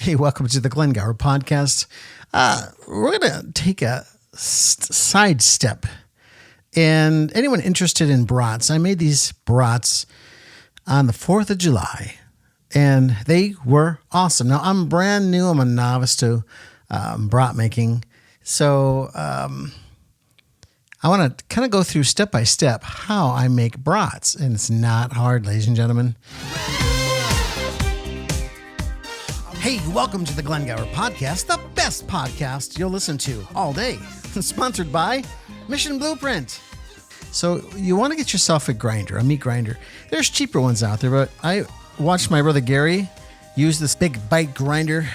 Hey, welcome to the Glen podcast. We're going to take a sidestep. And anyone interested in brats, I made these brats on the 4th of July, and they were awesome. Now, I'm brand new. I'm a novice to brat making. So I want to kind of go through step by step how I make brats. And it's not hard, ladies and gentlemen. Hey, welcome to the Glen podcast, the best podcast you'll listen to all day. Sponsored by Mission Blueprint. So you want to get yourself a grinder, a meat grinder. There's cheaper ones out there, but I watched my brother Gary use this big bite grinder,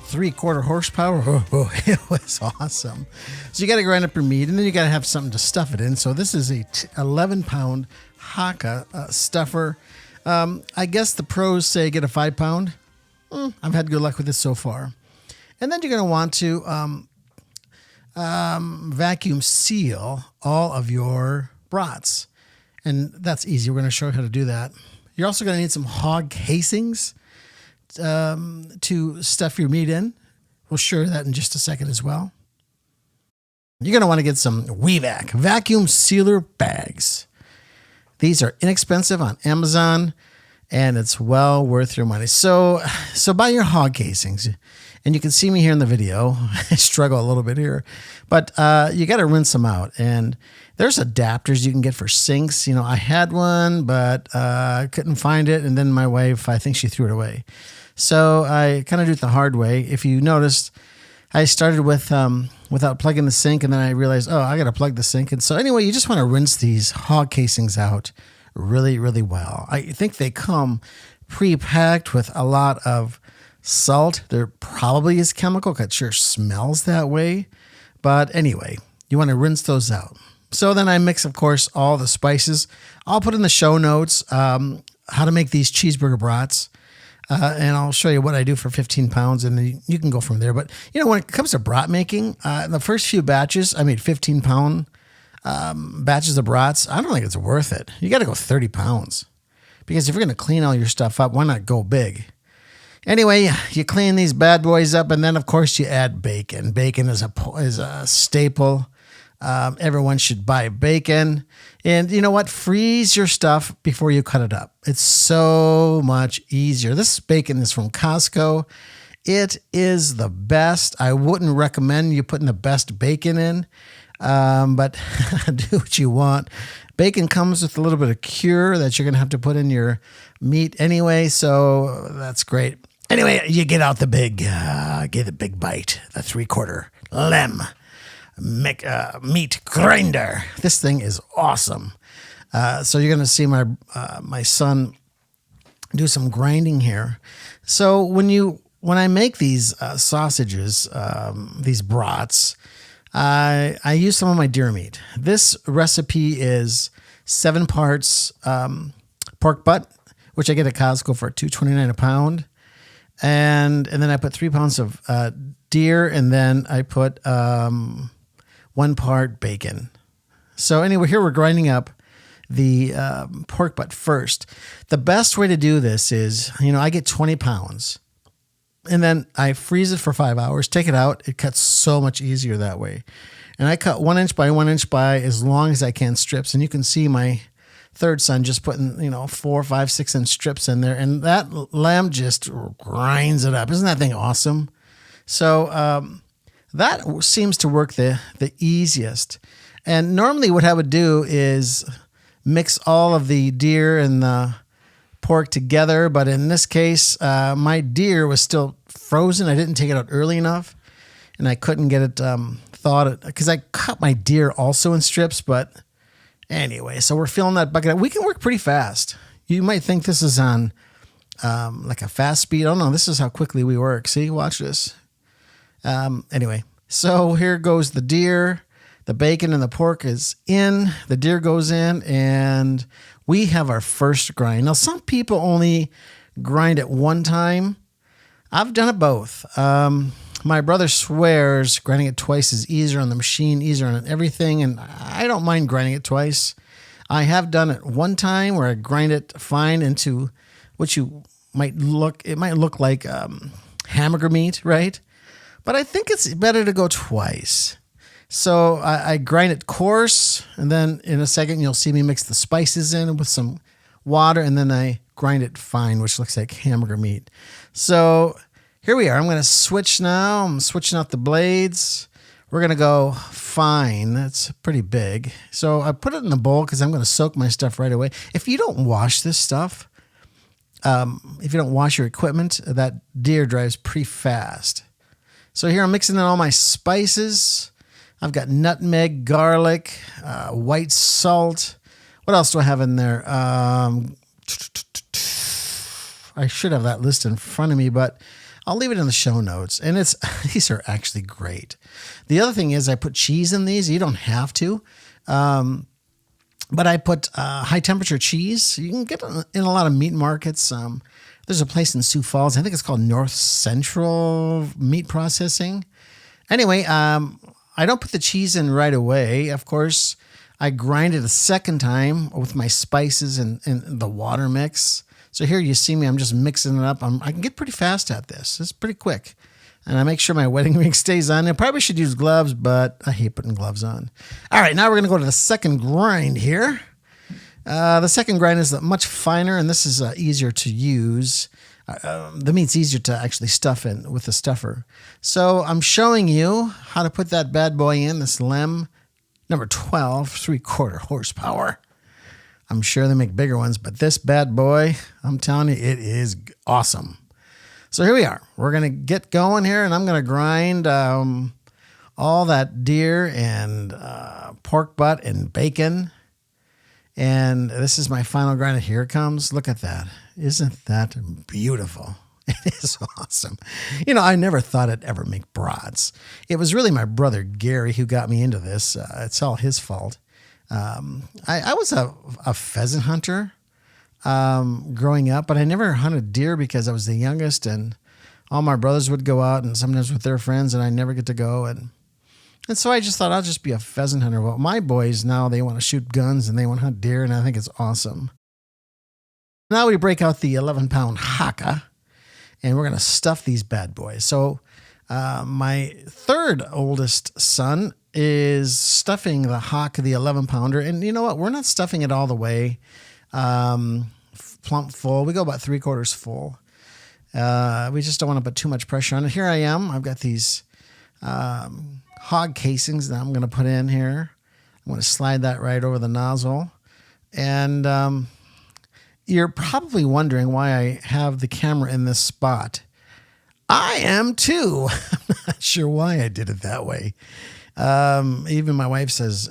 3/4 horsepower. Oh, it was awesome. So you got to grind up your meat, and then you got to have something to stuff it in. So this is a 11-pound Haka stuffer. I guess the pros say get a 5-pound. I've had good luck with this so far. And then you're going to want to vacuum seal all of your brats. And that's easy. We're going to show you how to do that. You're also going to need some hog casings to stuff your meat in. We'll show you that in just a second as well. You're going to want to get some Wevac vacuum sealer bags. These are inexpensive on Amazon, and it's well worth your money. So buy your hog casings. And you can see me here in the video. I struggle a little bit here. But you got to rinse them out. And there's adapters you can get for sinks. You know, I had one, but I couldn't find it. And then my wife, I think she threw it away. So I kind of do it the hard way. If you noticed, I started with without plugging the sink. And then I realized, I got to plug the sink. And so anyway, you just want to rinse these hog casings out really, really well. I think they come pre-packed with a lot of salt. There probably is chemical. It sure smells that way. But anyway, you want to rinse those out. So then I mix, of course, all the spices. I'll put in the show notes how to make these cheeseburger brats. And I'll show you what I do for 15 pounds, and then you can go from there. But, you know, when it comes to brat making, in the first few batches, I made 15-pound batches of brats. I don't think it's worth it. You got to go 30 pounds. Because if you're going to clean all your stuff up, why not go big? Anyway, you clean these bad boys up, and then, of course, you add bacon. Bacon is a staple. Everyone should buy bacon. And you know what? Freeze your stuff before you cut it up. It's so much easier. This bacon is from Costco. It is the best. I wouldn't recommend you putting the best bacon in, but do what you want. Bacon comes with a little bit of cure that you're going to have to put in your meat anyway, so that's great. Anyway, you get out the big bite, the 3/4 lem meat grinder. This thing is awesome. So you're going to see my son do some grinding here. So when I make these sausages, these brats, I use some of my deer meat. This recipe is 7 parts pork butt, which I get at Costco for $2.29 a pound. And then I put 3 pounds of deer, and then I put 1 part bacon. So anyway, here we're grinding up the pork butt first. The best way to do this is, I get 20 pounds. And then I freeze it for 5 hours, take it out. It cuts so much easier that way. And I cut 1 inch by 1 inch by as long as I can strips. And you can see my third son just putting, 4, 5, 6 inch strips in there. And that lamb just grinds it up. Isn't that thing awesome? So that seems to work the easiest. And normally what I would do is mix all of the deer and the pork together, but in this case, my deer was still frozen. I didn't take it out early enough, and I couldn't get it thawed because I cut my deer also in strips. But anyway, so we're filling that bucket up. We can work pretty fast. You might think this is on like a fast speed. Oh no, this is how quickly we work. See, watch this. Anyway, so here goes the deer. The bacon and the pork is in. The deer goes in, and we have our first grind. Now, some people only grind at one time. I've done it both. My brother swears grinding it twice is easier on the machine, easier on everything, and I don't mind grinding it twice. I have done it one time where I grind it fine into what it might look like hamburger meat, right? But I think it's better to go twice. So I grind it coarse, and then in a second you'll see me mix the spices in with some water, and then I grind it fine, which looks like hamburger meat. So here we are. I'm going to switch now. I'm switching out the blades. We're going to go fine. That's pretty big. So I put it in the bowl because I'm going to soak my stuff right away. If you don't wash this stuff, if you don't wash your equipment, that deer drives pretty fast. So here I'm mixing in all my spices. I've got nutmeg, garlic, white salt. What else do I have in there? I should have that list in front of me, but I'll leave it in the show notes. And these are actually great. The other thing is I put cheese in these. You don't have to. But I put high temperature cheese. You can get it in a lot of meat markets. There's a place in Sioux Falls. I think it's called North Central Meat Processing. Anyway, I don't put the cheese in right away. Of course, I grind it a second time with my spices and the water mix. So here you see me, I'm just mixing it up. I can get pretty fast at this. It's pretty quick. And I make sure my wedding ring stays on. I probably should use gloves, but I hate putting gloves on. All right, now we're going to go to the second grind here. The second grind is much finer, and this is easier to use. The meat's easier to actually stuff in with the stuffer. So I'm showing you how to put that bad boy in, this Lem number 12, 3/4 horsepower. I'm sure they make bigger ones, but this bad boy, I'm telling you, it is awesome. So here we are. We're going to get going here, and I'm going to grind all that deer and pork butt and bacon. And this is my final grind. Here it comes. Look at that. Isn't that beautiful? It is awesome. You know, I never thought I'd ever make brats. It was really my brother Gary who got me into this. It's all his fault. I was a pheasant hunter growing up, but I never hunted deer because I was the youngest, and all my brothers would go out and sometimes with their friends, and I never get to go. And so I just thought I'll just be a pheasant hunter. Well, my boys now, they want to shoot guns and they want to hunt deer, and I think it's awesome. Now we break out the 11-pound haka, and we're going to stuff these bad boys. So my third oldest son is stuffing the haka, the 11-pounder. And you know what? We're not stuffing it all the way plump full. We go about 3/4 full. We just don't want to put too much pressure on it. Here I am. I've got these hog casings that I'm going to put in here. I'm going to slide that right over the nozzle. And you're probably wondering why I have the camera in this spot. I am too. I'm not sure why I did it that way. Even my wife says,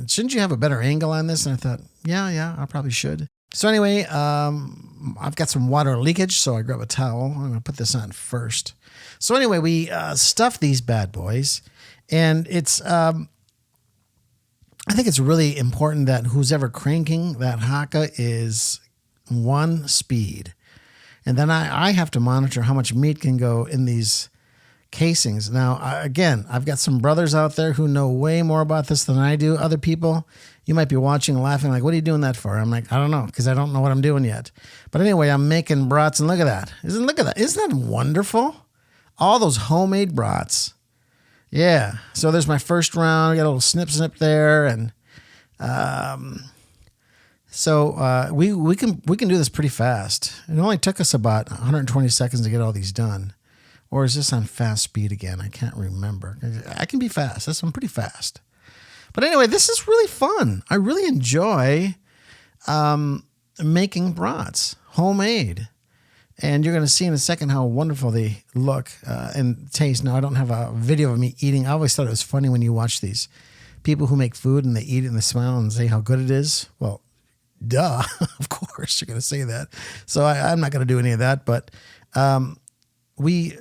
shouldn't you have a better angle on this? And I thought, yeah, I probably should. So anyway, I've got some water leakage, so I grab a towel. I'm going to put this on first. So anyway, we stuff these bad boys, and it's I think it's really important that who's ever cranking that haka is one speed. And then I have to monitor how much meat can go in these casings. Now, again, I've got some brothers out there who know way more about this than I do. Other people, you might be watching and laughing like, what are you doing that for? I'm like, I don't know, because I don't know what I'm doing yet. But anyway, I'm making brats, and look at that. Isn't that wonderful? All those homemade brats. Yeah. So there's my first round. I got a little snip there, and so we can do this pretty fast. It only took us about 120 seconds to get all these done. Or is this on fast speed again? I can't remember. I can be fast. I'm pretty fast. But anyway, this is really fun. I really enjoy making brats, homemade. And you're going to see in a second how wonderful they look and taste. Now, I don't have a video of me eating. I always thought it was funny when you watch these people who make food and they eat it and they smile and say how good it is. Well, duh, of course you're going to say that. So I'm not going to do any of that. But we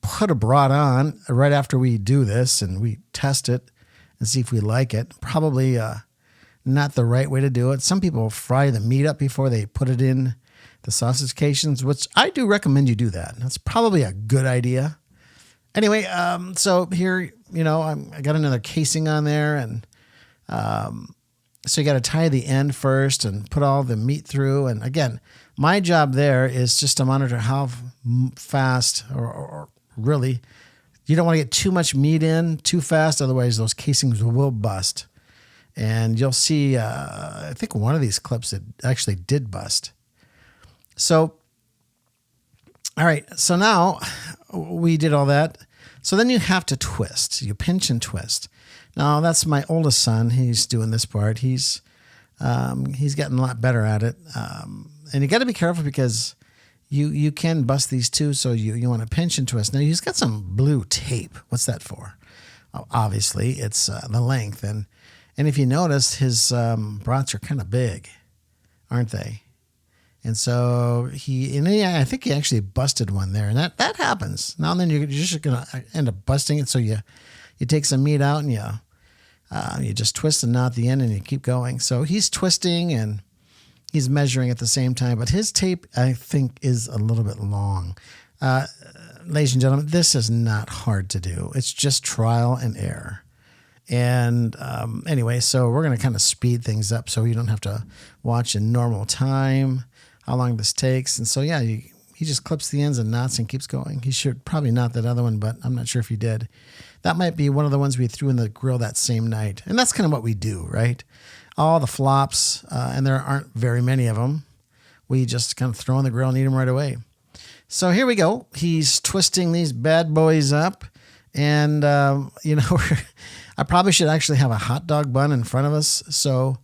put a brat on right after we do this, and we test it and see if we like it. Probably not the right way to do it. Some people fry the meat up before they put it in the sausage casings, which I do recommend you do that. That's probably a good idea. Anyway, so here, I got another casing on there, and so you got to tie the end first and put all the meat through. And again, My job there is just to monitor how fast or really, you don't want to get too much meat in too fast. Otherwise, those casings will bust. And you'll see, I think one of these clips it actually did bust. So, all right. So now we did all that. So then you have to twist. You pinch and twist. Now that's my oldest son. He's doing this part. He's gotten a lot better at it. And you got to be careful because you can bust these too. So you want to pinch and twist. Now he's got some blue tape. What's that for? Obviously it's the length. And if you notice, his brats are kind of big, aren't they? And so I think he actually busted one there, and that happens. Now and then you're just going to end up busting it. So you take some meat out and you just twist the knot at the end and you keep going. So he's twisting and he's measuring at the same time, but his tape, I think, is a little bit long. Ladies and gentlemen, this is not hard to do. It's just trial and error. And anyway, so we're going to kind of speed things up so you don't have to watch in normal time how long this takes. And so, yeah, he just clips the ends and knots and keeps going. He should probably knot that other one, but I'm not sure if he did. That might be one of the ones we threw in the grill that same night. And that's kind of what we do, right? All the flops, and there aren't very many of them, we just kind of throw in the grill and eat them right away. So here we go. He's twisting these bad boys up. And, I probably should actually have a hot dog bun in front of us so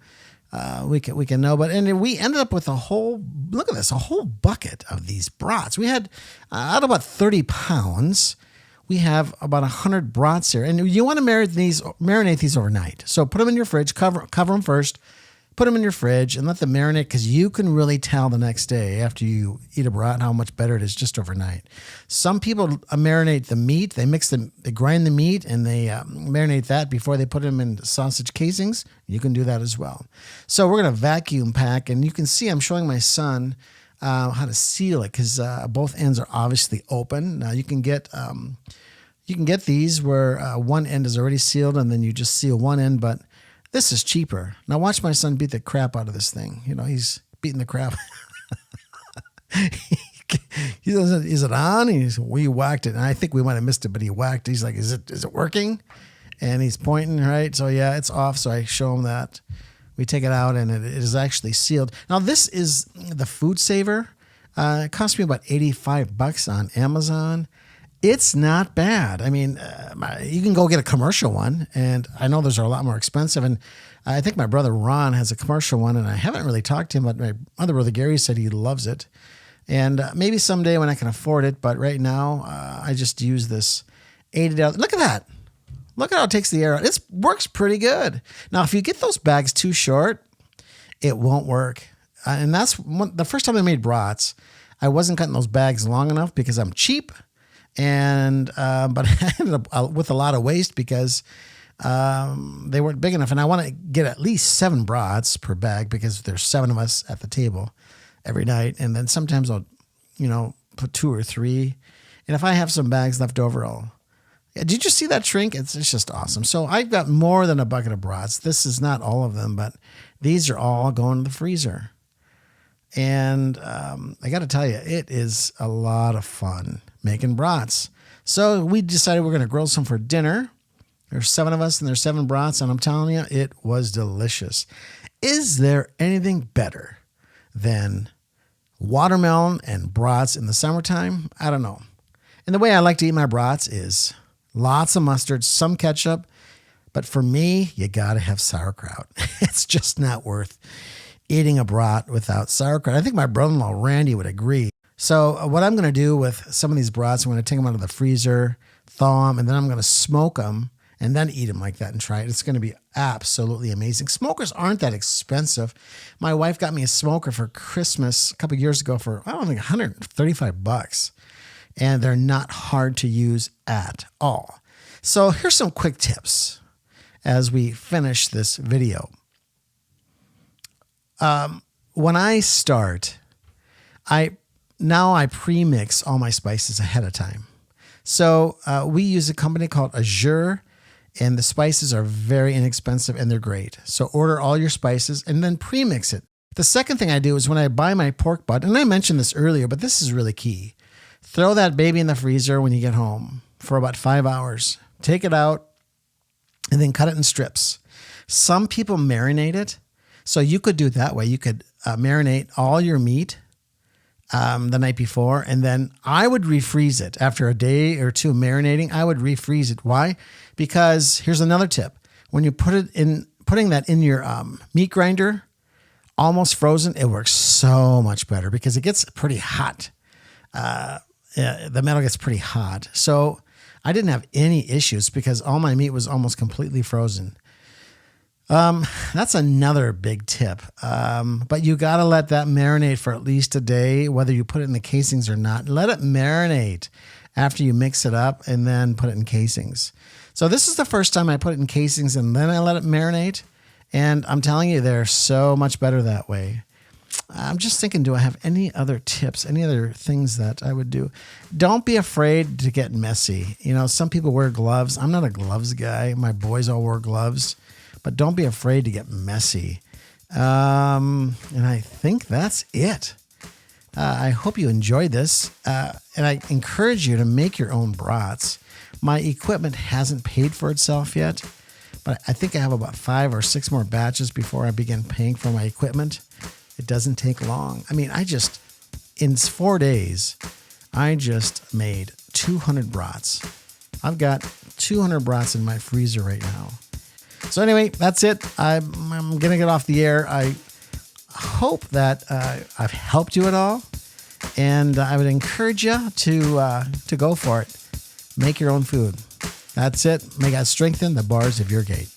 we can know. But and we ended up with a whole bucket of these brats. We had out of about 30 pounds. We have about 100 brats here, and you want to marinate these overnight. So put them in your fridge, cover them first, put them in your fridge, and let them marinate because you can really tell the next day after you eat a brat how much better it is just overnight. Some people marinate the meat; they grind the meat, and they marinate that before they put them in sausage casings. You can do that as well. So we're going to vacuum pack, and you can see I'm showing my son how to seal it because both ends are obviously open. Now you can get these where one end is already sealed, and then you just seal one end, but this is cheaper. Now watch my son beat the crap out of this thing. He's beating the crap. He doesn't. Is it on? We whacked it, and I think we might have missed it, but he whacked. He's like, "Is it working?" And he's pointing right. So yeah, it's off. So I show him that. We take it out, and it is actually sealed. Now this is the FoodSaver. It cost me about $85 on Amazon. It's not bad. I mean, you can go get a commercial one, and I know those are a lot more expensive. And I think my brother Ron has a commercial one, and I haven't really talked to him, but my other brother Gary said he loves it. And maybe someday when I can afford it, but right now I just use this $80. Look at that. Look at how it takes the air out. It works pretty good. Now, if you get those bags too short, it won't work. And that's the first time I made brats, I wasn't cutting those bags long enough because I'm cheap. And but I ended up with a lot of waste because they weren't big enough. And I want to get at least 7 brats per bag because there's 7 of us at the table every night. And then sometimes I'll, put 2 or 3. And if I have some bags left over, did you see that shrink? It's just awesome. So I've got more than a bucket of brats. This is not all of them, but these are all going to the freezer. And I got to tell you, it is a lot of fun making brats. So we decided we're going to grill some for dinner. There's 7 of us and there's 7 brats. And I'm telling you, it was delicious. Is there anything better than watermelon and brats in the summertime? I don't know. And the way I like to eat my brats is lots of mustard, some ketchup. But for me, you got to have sauerkraut. It's just not worth eating a brat without sauerkraut. I think my brother-in-law, Randy, would agree. So what I'm going to do with some of these brats, I'm going to take them out of the freezer, thaw them, and then I'm going to smoke them and then eat them like that and try it. It's going to be absolutely amazing. Smokers aren't that expensive. My wife got me a smoker for Christmas a couple of years ago for, I don't think, $135. And they're not hard to use at all. So here's some quick tips as we finish this video. When I start, I pre-mix all my spices ahead of time. So we use a company called Azure, and the spices are very inexpensive and they're great. So order all your spices and then pre-mix it. The second thing I do is when I buy my pork butt, and I mentioned this earlier, but this is really key. Throw that baby in the freezer when you get home for about 5 hours. Take it out and then cut it in strips. Some people marinate it. So you could do it that way. You could marinate all your meat the night before, and then I would refreeze it. After a day or two marinating, I would refreeze it. Why? Because here's another tip. When you putting that in your meat grinder, almost frozen, it works so much better because it gets pretty hot. The metal gets pretty hot. So I didn't have any issues because all my meat was almost completely frozen. That's another big tip. But you got to let that marinate for at least a day, whether you put it in the casings or not. Let it marinate after you mix it up and then put it in casings. So this is the first time I put it in casings and then I let it marinate. And I'm telling you, they're so much better that way. I'm just thinking, do I have any other tips, any other things that I would do? Don't be afraid to get messy. You know, some people wear gloves. I'm not a gloves guy. My boys all wear gloves. But don't be afraid to get messy. And I think that's it. I hope you enjoyed this. And I encourage you to make your own brats. My equipment hasn't paid for itself yet, but I think I have about 5 or 6 more batches before I begin paying for my equipment. It doesn't take long. I mean, in 4 days, I just made 200 brats. I've got 200 brats in my freezer right now. So anyway, that's it. I'm going to get off the air. I hope that I've helped you at all. And I would encourage you to go for it. Make your own food. That's it. May God strengthen the bars of your gate.